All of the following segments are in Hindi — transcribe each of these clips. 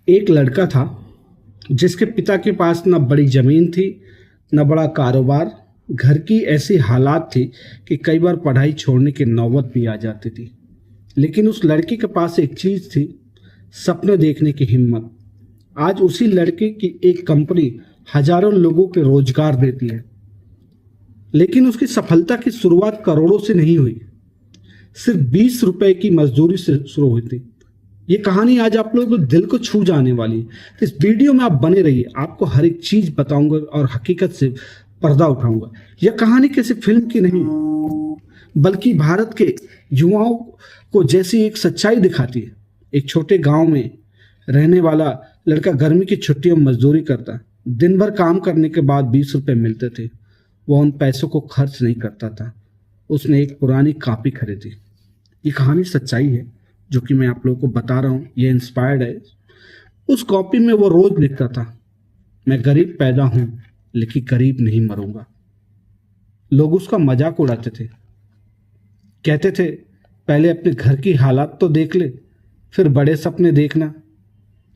एक लड़का था जिसके पिता के पास न बड़ी जमीन थी न बड़ा कारोबार। घर की ऐसी हालात थी कि कई बार पढ़ाई छोड़ने की नौबत भी आ जाती थी। लेकिन उस लड़के के पास एक चीज थी, सपने देखने की हिम्मत। आज उसी लड़के की एक कंपनी हजारों लोगों के रोजगार देती है। लेकिन उसकी सफलता की शुरुआत करोड़ों से नहीं हुई, सिर्फ 20 रुपए की मजदूरी से शुरू हुई थी। ये कहानी आज आप लोगों के दिल को छू जाने वाली है। तो इस वीडियो में आप बने रहिए, आपको हर एक चीज बताऊंगा और हकीकत से पर्दा उठाऊंगा। यह कहानी किसी फिल्म की नहीं बल्कि भारत के युवाओं को जैसी एक सच्चाई दिखाती है। एक छोटे गांव में रहने वाला लड़का गर्मी की छुट्टियों में मजदूरी करता। दिन भर काम करने के बाद 20 रुपए मिलते थे। वह उन पैसों को खर्च नहीं करता था। उसने एक पुरानी कॉपी खरीदी। ये कहानी सच्चाई है जो कि मैं आप लोगों को बता रहा हूँ, ये इंस्पायर्ड है। उस कॉपी में वो रोज लिखता था, मैं गरीब पैदा हूं लेकिन गरीब नहीं मरूंगा। लोग उसका मजाक उड़ाते थे, कहते थे पहले अपने घर की हालात तो देख ले, फिर बड़े सपने देखना।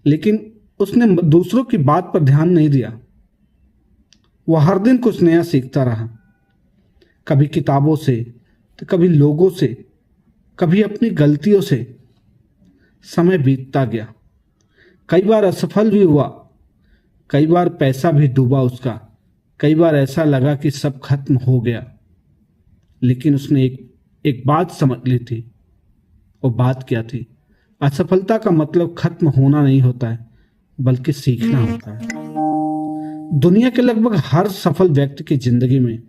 लेकिन उसने दूसरों की बात पर ध्यान नहीं दिया। वह हर दिन कुछ नया सीखता रहा, कभी किताबों से तो कभी लोगों से, कभी अपनी गलतियों से। समय बीतता गया, कई बार असफल भी हुआ, कई बार पैसा भी डूबा उसका, कई बार ऐसा लगा कि सब खत्म हो गया। लेकिन उसने एक बात समझ ली थी। वो बात क्या थी? असफलता का मतलब खत्म होना नहीं होता है, बल्कि सीखना होता है। दुनिया के लगभग हर सफल व्यक्ति की जिंदगी में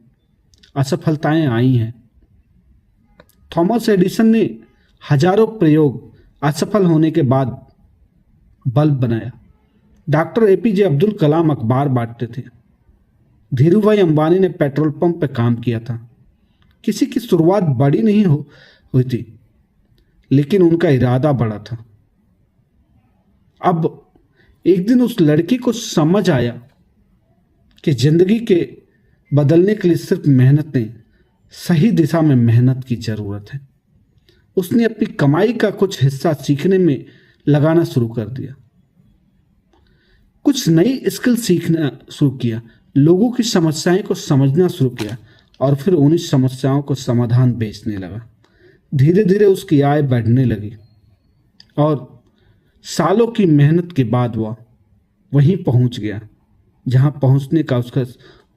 असफलताएं आई हैं। थॉमस एडिसन ने हजारों प्रयोग असफल होने के बाद बल्ब बनाया। डॉक्टर एपीजे अब्दुल कलाम अखबार बांटते थे। धीरूभाई अंबानी ने पेट्रोल पंप पर काम किया था। किसी की शुरुआत बड़ी नहीं हुई थी, लेकिन उनका इरादा बड़ा था। अब एक दिन उस लड़की को समझ आया कि जिंदगी के बदलने के लिए सिर्फ मेहनत नहीं, सही दिशा में मेहनत की जरूरत है। उसने अपनी कमाई का कुछ हिस्सा सीखने में लगाना शुरू कर दिया। कुछ नई स्किल सीखना शुरू किया, लोगों की समस्याएं को समझना शुरू किया और फिर उन्हीं समस्याओं को समाधान बेचने लगा। धीरे धीरे उसकी आय बढ़ने लगी और सालों की मेहनत के बाद वह वहीं पहुंच गया जहां पहुंचने का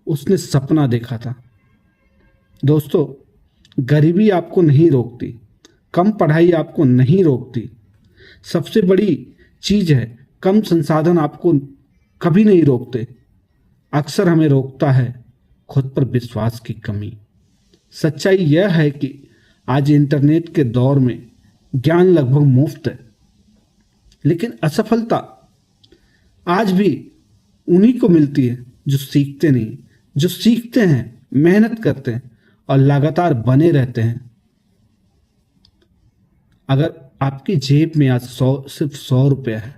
उसने सपना देखा था। दोस्तों, गरीबी आपको नहीं रोकती, कम पढ़ाई आपको नहीं रोकती, सबसे बड़ी चीज है कम संसाधन आपको कभी नहीं रोकते। अक्सर हमें रोकता है खुद पर विश्वास की कमी। सच्चाई यह है कि आज इंटरनेट के दौर में ज्ञान लगभग मुफ्त है, लेकिन असफलता आज भी उन्हीं को मिलती है जो सीखते नहीं, जो सीखते हैं, मेहनत करते हैं और लगातार बने रहते हैं। अगर आपकी जेब में आज सिर्फ 100 रुपया है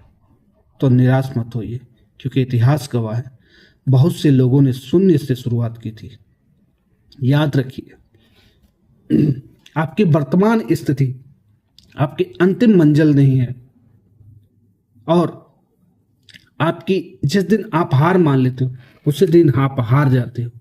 तो निराश मत होइए, क्योंकि इतिहास गवाह है बहुत से लोगों ने शून्य से शुरुआत की थी। याद रखिए, आपकी वर्तमान स्थिति आपकी अंतिम मंजिल नहीं है। और आपकी जिस दिन आप हार मान लेते हो उसी दिन आप हार जाते हो।